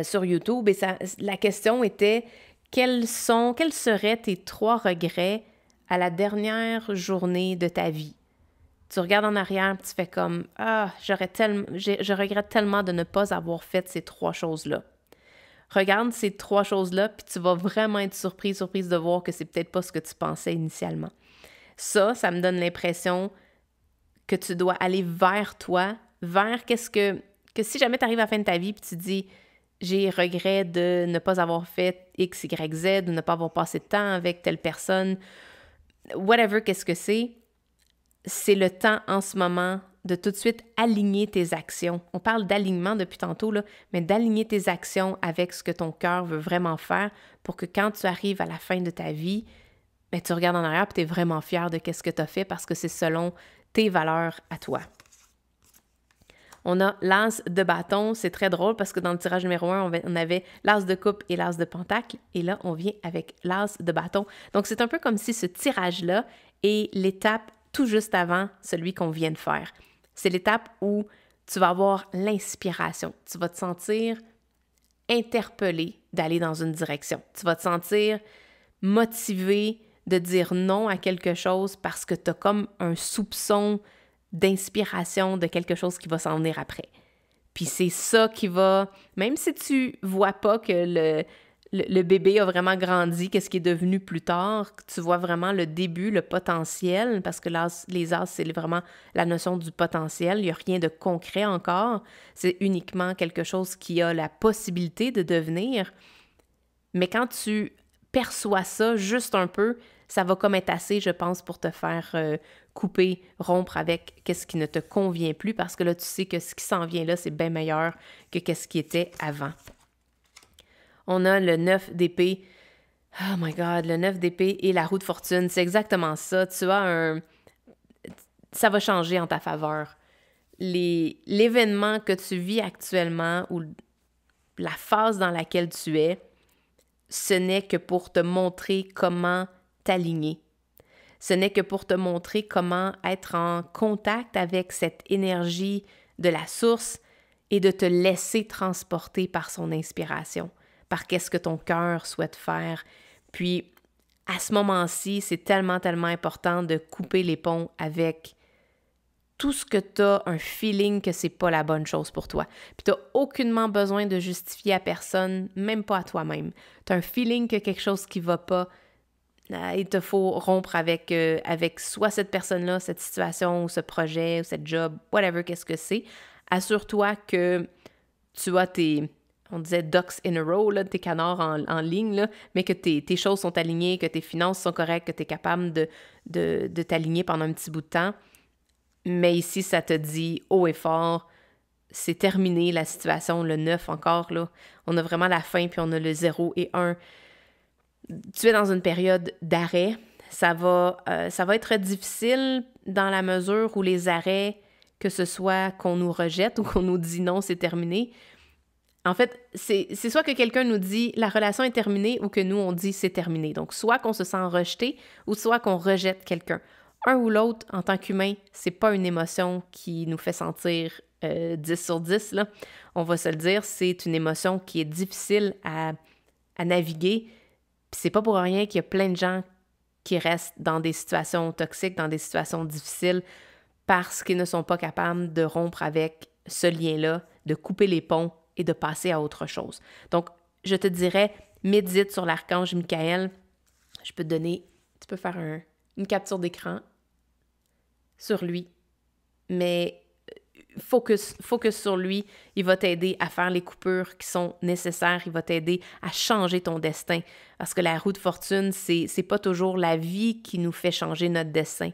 sur YouTube. Et la question était, quels seraient tes 3 regrets à la dernière journée de ta vie? Tu regardes en arrière, tu fais comme « Ah, je regrette tellement de ne pas avoir fait ces 3 choses-là. » Regarde ces 3 choses-là, puis tu vas vraiment être surprise de voir que c'est peut-être pas ce que tu pensais initialement. Ça me donne l'impression que tu dois aller vers toi, vers que si jamais tu arrives à la fin de ta vie, puis tu dis « J'ai regret de ne pas avoir fait X, Y, Z, de ne pas avoir passé de temps avec telle personne, whatever, qu'est-ce que c'est le temps en ce moment de tout de suite aligner tes actions. On parle d'alignement depuis tantôt, là, mais d'aligner tes actions avec ce que ton cœur veut vraiment faire pour que quand tu arrives à la fin de ta vie, ben, tu regardes en arrière et tu es vraiment fier de ce que tu as fait parce que c'est selon tes valeurs à toi. On a l'as de bâton, c'est très drôle parce que dans le tirage numéro 1, on avait l'as de coupe et l'as de pentacle, et là, on vient avec l'as de bâton. Donc, c'est un peu comme si ce tirage-là est l'étape tout juste avant celui qu'on vient de faire. C'est l'étape où tu vas avoir l'inspiration. Tu vas te sentir interpellé d'aller dans une direction. Tu vas te sentir motivé de dire non à quelque chose parce que tu as comme un soupçon d'inspiration de quelque chose qui va s'en venir après. Puis c'est ça qui va, même si tu vois pas que le bébé a vraiment grandi, qu'est-ce qui est devenu plus tard, tu vois vraiment le début, le potentiel, parce que les as, c'est vraiment la notion du potentiel. Il n'y a rien de concret encore. C'est uniquement quelque chose qui a la possibilité de devenir. Mais quand tu perçois ça juste un peu, ça va comme être assez, je pense, pour te faire couper, rompre avec qu'est-ce qui ne te convient plus, parce que là, tu sais que ce qui s'en vient là, c'est bien meilleur que qu'est-ce qui était avant. On a le 9 d'épée. Oh my God, le 9 d'épée et la roue de fortune. C'est exactement ça. Ça va changer en ta faveur. L'événement que tu vis actuellement ou la phase dans laquelle tu es, ce n'est que pour te montrer comment t'aligner. Ce n'est que pour te montrer comment être en contact avec cette énergie de la source et de te laisser transporter par son inspiration, par qu'est-ce que ton cœur souhaite faire. Puis, à ce moment-ci, c'est tellement, tellement important de couper les ponts avec tout ce que tu as un feeling que c'est pas la bonne chose pour toi. Puis tu n'as aucunement besoin de justifier à personne, même pas à toi-même. Tu as un feeling que quelque chose qui va pas, il te faut rompre avec soit cette personne-là, cette situation, ou ce projet, ou cette job, whatever, qu'est-ce que c'est. Assure-toi que tu as on disait ducks in a row, là, tes canards en ligne, là, mais que tes choses sont alignées, que tes finances sont correctes, que tu es capable de t'aligner pendant un petit bout de temps. Mais ici, ça te dit haut et fort, c'est terminé la situation, le 9 encore, là. On a vraiment la fin, puis on a le 0 et 1. Tu es dans une période d'arrêt. ça va être difficile dans la mesure où les arrêts, que ce soit qu'on nous rejette ou qu'on nous dit non, c'est terminé. En fait, c'est soit que quelqu'un nous dit la relation est terminée ou que nous, on dit c'est terminé. Donc, soit qu'on se sent rejeté ou soit qu'on rejette quelqu'un. Un ou l'autre, en tant qu'humain, c'est pas une émotion qui nous fait sentir 10 sur 10, là. On va se le dire, c'est une émotion qui est difficile à naviguer. Puis c'est pas pour rien qu'il y a plein de gens qui restent dans des situations toxiques, dans des situations difficiles, parce qu'ils ne sont pas capables de rompre avec ce lien-là, de couper les ponts et de passer à autre chose. Donc, je te dirais, médite sur l'archange Michael. Je peux te donner, tu peux faire une capture d'écran sur lui, mais focus sur lui. Il va t'aider à faire les coupures qui sont nécessaires. Il va t'aider à changer ton destin. Parce que la roue de fortune, c'est pas toujours la vie qui nous fait changer notre destin.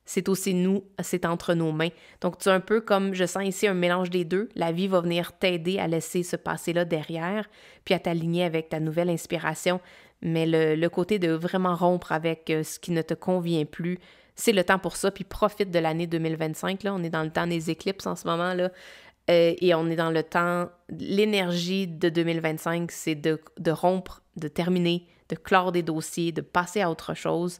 C'est aussi nous, c'est entre nos mains. Donc, tu es un peu comme, je sens ici un mélange des deux. La vie va venir t'aider à laisser ce passé-là derrière, puis à t'aligner avec ta nouvelle inspiration. Mais le côté de vraiment rompre avec ce qui ne te convient plus, c'est le temps pour ça. Puis profite de l'année 2025. Là. On est dans le temps des éclipses en ce moment, là. Et on est dans le temps, l'énergie de 2025, c'est de rompre, de terminer, de clore des dossiers, de passer à autre chose,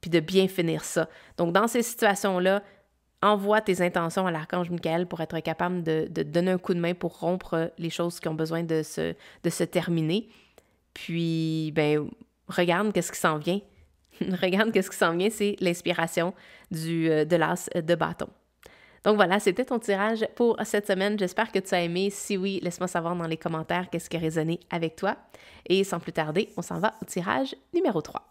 puis de bien finir ça. Donc, dans ces situations-là, envoie tes intentions à l'archange Michael pour être capable de donner un coup de main pour rompre les choses qui ont besoin de se terminer. Puis, ben, regarde qu'est-ce qui s'en vient. Regarde qu'est-ce qui s'en vient, c'est l'inspiration de l'as de bâton. Donc voilà, c'était ton tirage pour cette semaine. J'espère que tu as aimé. Si oui, laisse-moi savoir dans les commentaires qu'est-ce qui a résonné avec toi. Et sans plus tarder, on s'en va au tirage numéro 3.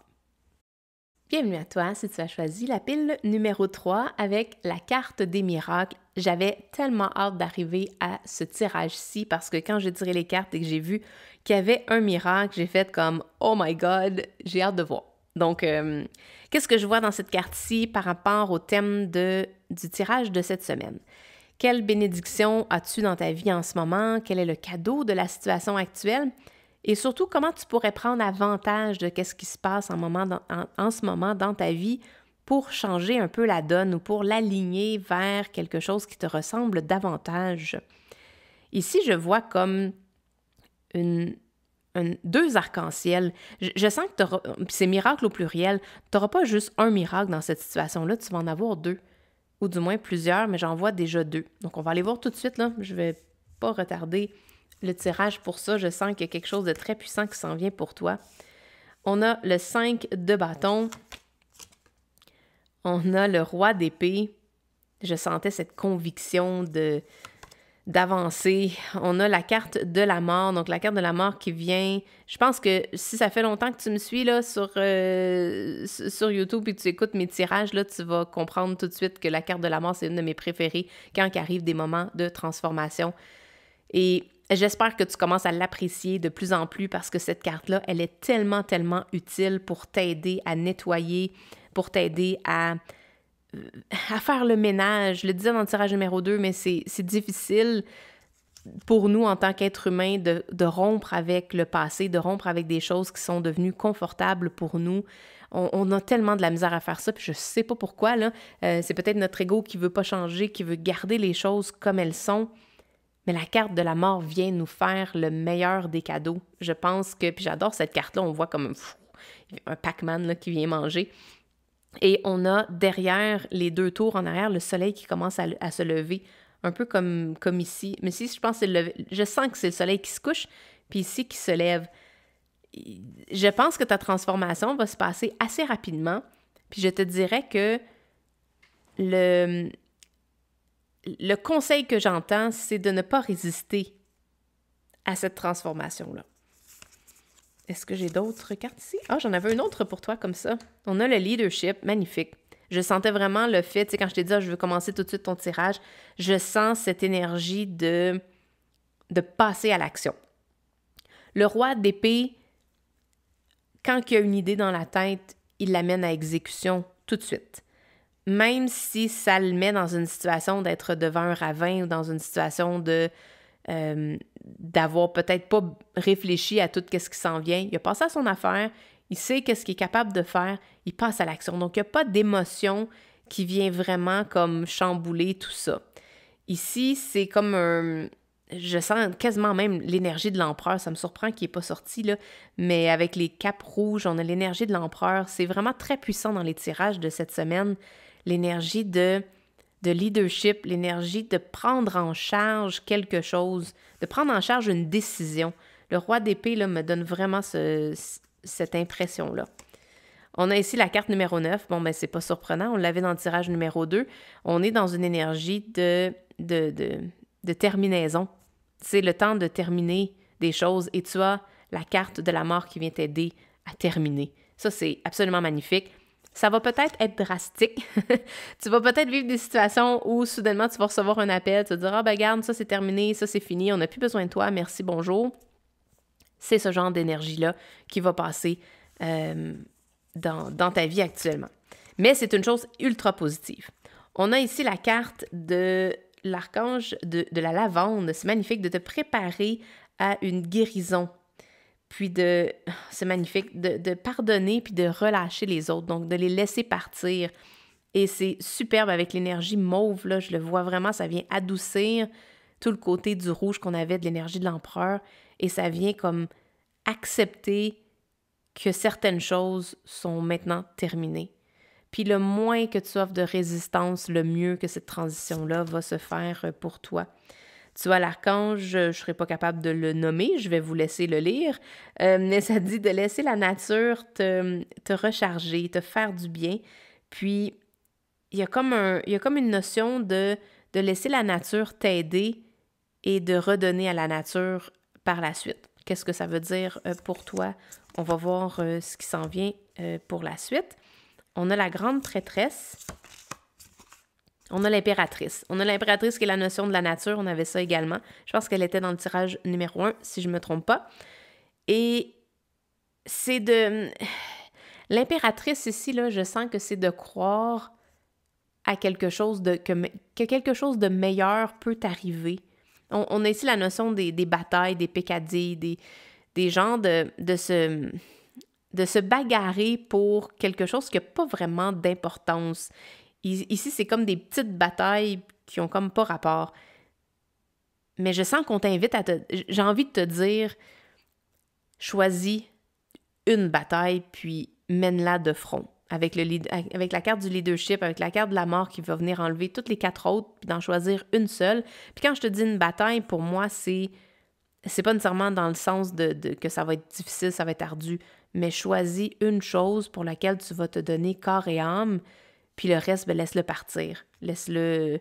Bienvenue à toi si tu as choisi la pile numéro 3 avec la carte des miracles. J'avais tellement hâte d'arriver à ce tirage-ci parce que quand j'ai tiré les cartes et que j'ai vu qu'il y avait un miracle, j'ai fait comme « Oh my God, j'ai hâte de voir ». Donc, qu'est-ce que je vois dans cette carte-ci par rapport au thème du tirage de cette semaine? Quelle bénédiction as-tu dans ta vie en ce moment? Quel est le cadeau de la situation actuelle? Et surtout, comment tu pourrais prendre avantage de ce qui se passe en ce moment dans ta vie pour changer un peu la donne ou pour l'aligner vers quelque chose qui te ressemble davantage? Ici, je vois comme deux arcs-en-ciel. Je sens que c'est miracle au pluriel. Tu n'auras pas juste un miracle dans cette situation-là, tu vas en avoir deux, ou du moins plusieurs, mais j'en vois déjà deux. Donc, on va aller voir tout de suite, là. Je ne vais pas retarder le tirage pour ça. Je sens qu'il y a quelque chose de très puissant qui s'en vient pour toi. On a le 5 de bâton. On a le roi d'épée. Je sentais cette conviction d'avancer. On a la carte de la mort. Donc, la carte de la mort qui vient... Je pense que si ça fait longtemps que tu me suis là, sur YouTube et que tu écoutes mes tirages, là, tu vas comprendre tout de suite que la carte de la mort, c'est une de mes préférées quand il arrive des moments de transformation. Et j'espère que tu commences à l'apprécier de plus en plus parce que cette carte-là, elle est tellement, tellement utile pour t'aider à nettoyer, pour t'aider à faire le ménage. Je le disais dans le tirage numéro 2, mais c'est difficile pour nous en tant qu'être humain de rompre avec le passé, de rompre avec des choses qui sont devenues confortables pour nous. On a tellement de la misère à faire ça, puis je sais pas pourquoi, là. C'est peut-être notre ego qui veut pas changer, qui veut garder les choses comme elles sont. Mais la carte de la mort vient nous faire le meilleur des cadeaux. Je pense que, puis j'adore cette carte-là, on voit comme un Pac-Man là, qui vient manger. Et on a derrière les deux tours en arrière le soleil qui commence à se lever, un peu comme ici. Mais ici, je pense que je sens que c'est le soleil qui se couche, puis ici qui se lève. Je pense que ta transformation va se passer assez rapidement, puis je te dirais que le conseil que j'entends, c'est de ne pas résister à cette transformation-là. Est-ce que j'ai d'autres cartes ici? Ah, j'en avais une autre pour toi comme ça. On a le leadership, magnifique. Je sentais vraiment le fait, tu sais, quand je t'ai dit, je veux commencer tout de suite ton tirage, je sens cette énergie de passer à l'action. Le roi d'épée, quand il a une idée dans la tête, il l'amène à exécution tout de suite. Même si ça le met dans une situation d'être devant un ravin ou dans une situation d'avoir peut-être pas réfléchi à tout ce qui s'en vient. Il a passé à son affaire, il sait qu'est-ce qu'il est capable de faire, il passe à l'action. Donc, il n'y a pas d'émotion qui vient vraiment comme chambouler tout ça. Ici, c'est comme un... Je sens quasiment même l'énergie de l'empereur. Ça me surprend qu'il n'ait pas sorti, là. Mais avec les capes rouges, on a l'énergie de l'empereur. C'est vraiment très puissant dans les tirages de cette semaine. L'énergie de leadership, l'énergie de prendre en charge quelque chose, de prendre en charge une décision. Le roi d'épée, là, me donne vraiment cette impression-là. On a ici la carte numéro 9. Bon, ben c'est pas surprenant. On l'avait dans le tirage numéro 2. On est dans une énergie de terminaison. C'est le temps de terminer des choses et tu as la carte de la mort qui vient t'aider à terminer. Ça, c'est absolument magnifique. Ça va peut-être être drastique. Tu vas peut-être vivre des situations où soudainement tu vas recevoir un appel, tu vas te dire « Ah ben regarde, ça c'est terminé, ça c'est fini, on n'a plus besoin de toi, merci, bonjour ». C'est ce genre d'énergie-là qui va passer dans ta vie actuellement. Mais c'est une chose ultra positive. On a ici la carte de l'archange de la lavande. C'est magnifique de te préparer à une guérison. Puis c'est magnifique, de pardonner puis de relâcher les autres, donc de les laisser partir. Et c'est superbe avec l'énergie mauve, là, je le vois vraiment, ça vient adoucir tout le côté du rouge qu'on avait de l'énergie de l'empereur et ça vient comme accepter que certaines choses sont maintenant terminées. Puis le moins que tu offres de résistance, le mieux que cette transition-là va se faire pour toi. Tu vois, l'archange, je ne serai pas capable de le nommer, je vais vous laisser le lire, mais ça dit de laisser la nature te recharger, te faire du bien. Puis, il y a comme une notion de laisser la nature t'aider et de redonner à la nature par la suite. Qu'est-ce que ça veut dire pour toi? On va voir ce qui s'en vient pour la suite. On a la grande prêtresse. On a l'impératrice. On a l'impératrice qui est la notion de la nature. On avait ça également. Je pense qu'elle était dans le tirage numéro 1, si je ne me trompe pas. Et c'est de... L'impératrice ici, là, je sens que c'est de croire à quelque chose que quelque chose de meilleur peut arriver. On a ici la notion des batailles, des pécadilles, des gens de se bagarrer pour quelque chose qui n'a pas vraiment d'importance. Ici, c'est comme des petites batailles qui ont comme pas rapport. Mais je sens qu'on t'invite j'ai envie de te dire, choisis une bataille, puis mène-la de front. Avec la carte du leadership, avec la carte de la mort qui va venir enlever toutes les 4 autres, puis d'en choisir une seule. Puis quand je te dis une bataille, pour moi, c'est pas nécessairement dans le sens que ça va être difficile, ça va être ardu, mais choisis une chose pour laquelle tu vas te donner corps et âme, puis le reste, ben, laisse-le partir. Laisse-le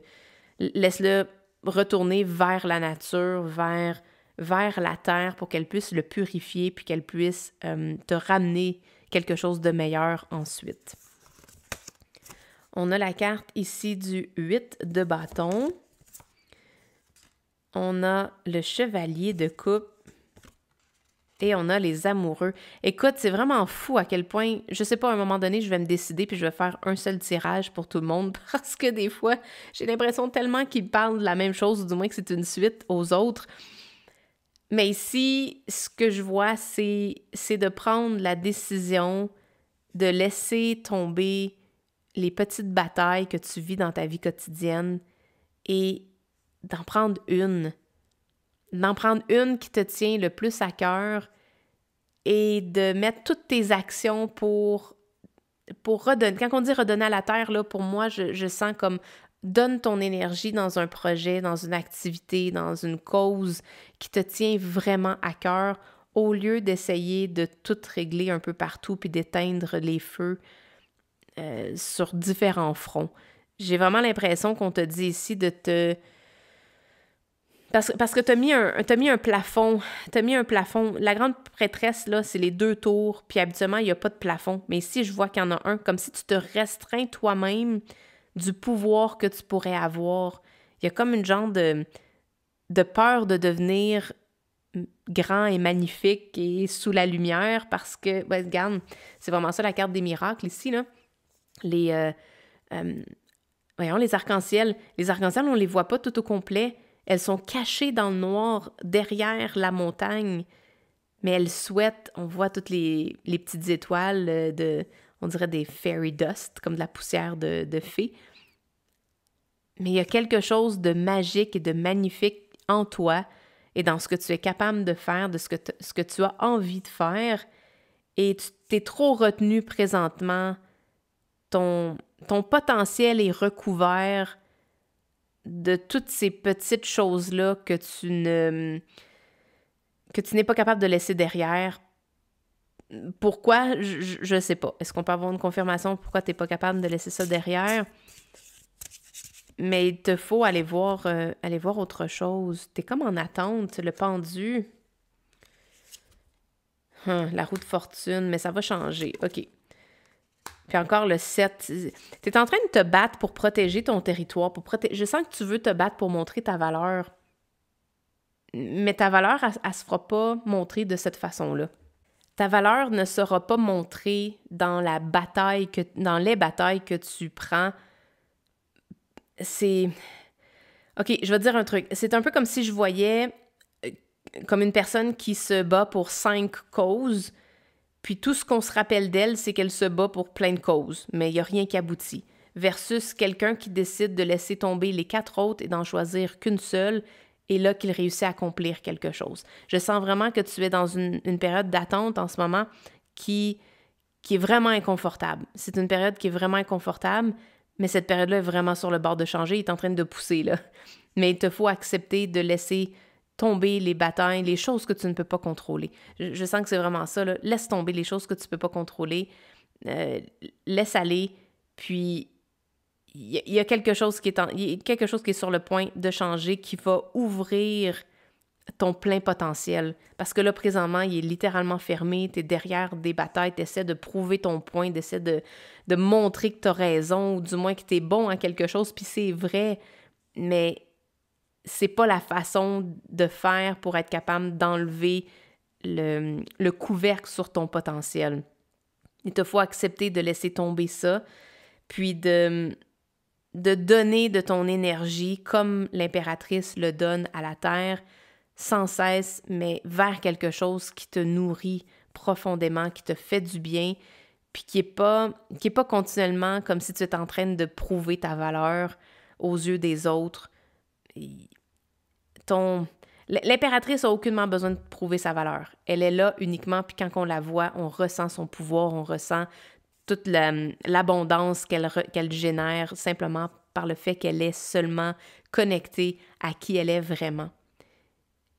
retourner vers la nature, vers la terre pour qu'elle puisse le purifier puis qu'elle puisse te ramener quelque chose de meilleur ensuite. On a la carte ici du 8 de bâton. On a le chevalier de coupe. Et on a les amoureux. Écoute, c'est vraiment fou à quel point, je sais pas, à un moment donné, je vais me décider puis je vais faire un seul tirage pour tout le monde parce que des fois, j'ai l'impression tellement qu'ils parlent de la même chose ou du moins que c'est une suite aux autres. Mais ici, ce que je vois, c'est de prendre la décision de laisser tomber les petites batailles que tu vis dans ta vie quotidienne et d'en prendre une. D'en prendre une qui te tient le plus à cœur et de mettre toutes tes actions pour redonner. Quand on dit redonner à la terre, là, pour moi, je sens comme donne ton énergie dans un projet, dans une activité, dans une cause qui te tient vraiment à cœur au lieu d'essayer de tout régler un peu partout puis d'éteindre les feux sur différents fronts. J'ai vraiment l'impression qu'on te dit ici de te... Parce que t'as mis un plafond. T'as mis un plafond. La grande prêtresse, là, c'est les 2 tours. Puis habituellement, il n'y a pas de plafond. Mais ici, je vois qu'il y en a un. Comme si tu te restreins toi-même du pouvoir que tu pourrais avoir. Il y a comme une genre de peur de devenir grand et magnifique et sous la lumière. Parce que, ben, regarde, c'est vraiment ça la carte des miracles ici, là. Voyons, les arcs-en-ciel. Les arcs-en-ciel, on ne les voit pas tout au complet. Elles sont cachées dans le noir, derrière la montagne. mais elle souhaite, on voit toutes les petites étoiles on dirait des fairy dust, comme de la poussière de fée. Mais il y a quelque chose de magique et de magnifique en toi et dans ce que tu es capable de faire, de ce que tu as envie de faire. Et tu t'es trop retenu présentement. Ton potentiel est recouvert de toutes ces petites choses-là que tu n'es pas capable de laisser derrière. Pourquoi? Je sais pas. Est-ce qu'on peut avoir une confirmation pourquoi tu n'es pas capable de laisser ça derrière? Mais il te faut aller voir autre chose. Tu es comme en attente, le pendu. La roue de fortune, mais ça va changer. OK. Puis encore le 7. Tu es en train de te battre pour protéger ton territoire. Je sens que tu veux te battre pour montrer ta valeur. Mais ta valeur, elle se fera pas montrer de cette façon-là. Ta valeur ne sera pas montrée dans les batailles que tu prends. OK, je vais te dire un truc. C'est un peu comme si je voyais comme une personne qui se bat pour 5 causes, puis tout ce qu'on se rappelle d'elle, c'est qu'elle se bat pour plein de causes, mais il n'y a rien qui aboutit. Versus quelqu'un qui décide de laisser tomber les 4 autres et d'en choisir qu'une seule, et là qu'il réussit à accomplir quelque chose. Je sens vraiment que tu es dans une période d'attente en ce moment qui est vraiment inconfortable. C'est une période qui est vraiment inconfortable, mais cette période-là est vraiment sur le bord de changer, il est en train de pousser, là. Mais il te faut accepter de laisser tomber les batailles, les choses que tu ne peux pas contrôler. Je sens que c'est vraiment ça, là. Laisse tomber les choses que tu ne peux pas contrôler. Laisse aller, puis il y a quelque chose qui est sur le point de changer, qui va ouvrir ton plein potentiel. Parce que là, présentement, il est littéralement fermé, tu es derrière des batailles, tu essaies de prouver ton point, tu essaies de montrer que tu as raison, ou du moins que tu es bon à quelque chose, puis c'est vrai, mais c'est pas la façon de faire pour être capable d'enlever le couvercle sur ton potentiel. Il te faut accepter de laisser tomber ça, puis de donner de ton énergie comme l'impératrice le donne à la Terre, sans cesse, mais vers quelque chose qui te nourrit profondément, qui te fait du bien, puis qui est pas continuellement comme si tu étais en train de prouver ta valeur aux yeux des autres. L'impératrice a aucunement besoin de prouver sa valeur. Elle est là uniquement, puis quand on la voit, on ressent son pouvoir, on ressent toute l'abondance qu'elle génère simplement par le fait qu'elle est seulement connectée à qui elle est vraiment.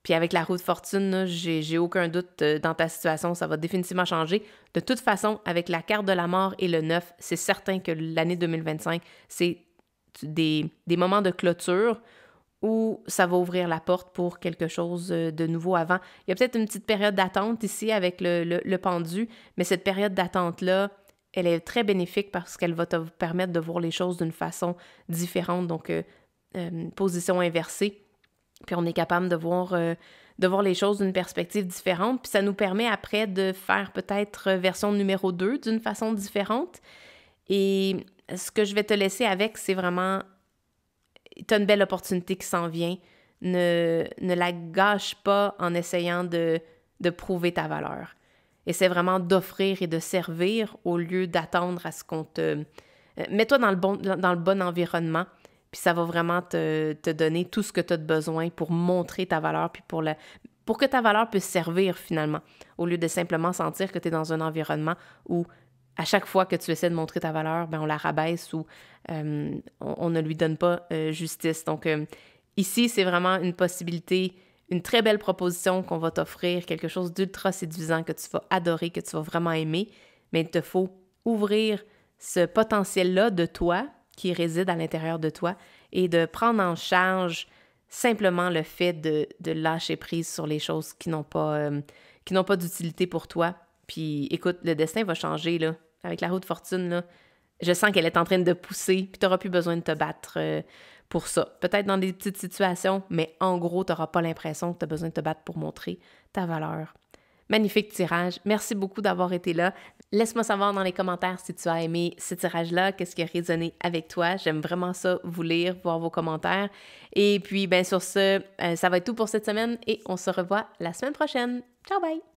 Puis avec la roue de fortune, là, j'ai aucun doute dans ta situation, ça va définitivement changer. De toute façon, avec la carte de la mort et le 9, c'est certain que l'année 2025, c'est des moments de clôture où ça va ouvrir la porte pour quelque chose de nouveau avant. Il y a peut-être une petite période d'attente ici avec le pendu, mais cette période d'attente-là, elle est très bénéfique parce qu'elle va te permettre de voir les choses d'une façon différente, donc position inversée. Puis on est capable de voir les choses d'une perspective différente. Puis ça nous permet après de faire peut-être version numéro 2 d'une façon différente. Et ce que je vais te laisser avec, c'est vraiment, tu as une belle opportunité qui s'en vient. Ne la gâche pas en essayant de prouver ta valeur. Essaie vraiment d'offrir et de servir au lieu d'attendre à ce qu'on te... Mets-toi dans le bon environnement. Puis ça va vraiment te donner tout ce que tu as de besoin pour montrer ta valeur, puis pour que ta valeur puisse servir finalement, au lieu de simplement sentir que tu es dans un environnement où à chaque fois que tu essaies de montrer ta valeur, ben on la rabaisse ou on ne lui donne pas justice. Donc ici, c'est vraiment une possibilité, une très belle proposition qu'on va t'offrir, quelque chose d'ultra séduisant que tu vas adorer, que tu vas vraiment aimer, mais il te faut ouvrir ce potentiel-là de toi, qui réside à l'intérieur de toi, et de prendre en charge simplement le fait de lâcher prise sur les choses qui n'ont pas d'utilité pour toi. Puis écoute, le destin va changer, là. Avec la roue de fortune, là, je sens qu'elle est en train de pousser, puis tu n'auras plus besoin de te battre pour ça. Peut-être dans des petites situations, mais en gros, tu n'auras pas l'impression que tu as besoin de te battre pour montrer ta valeur. Magnifique tirage. Merci beaucoup d'avoir été là. Laisse-moi savoir dans les commentaires si tu as aimé ce tirage-là, qu'est-ce qui a résonné avec toi. J'aime vraiment ça, vous lire, voir vos commentaires. Et puis, bien sur ce, ça va être tout pour cette semaine et on se revoit la semaine prochaine. Ciao, bye!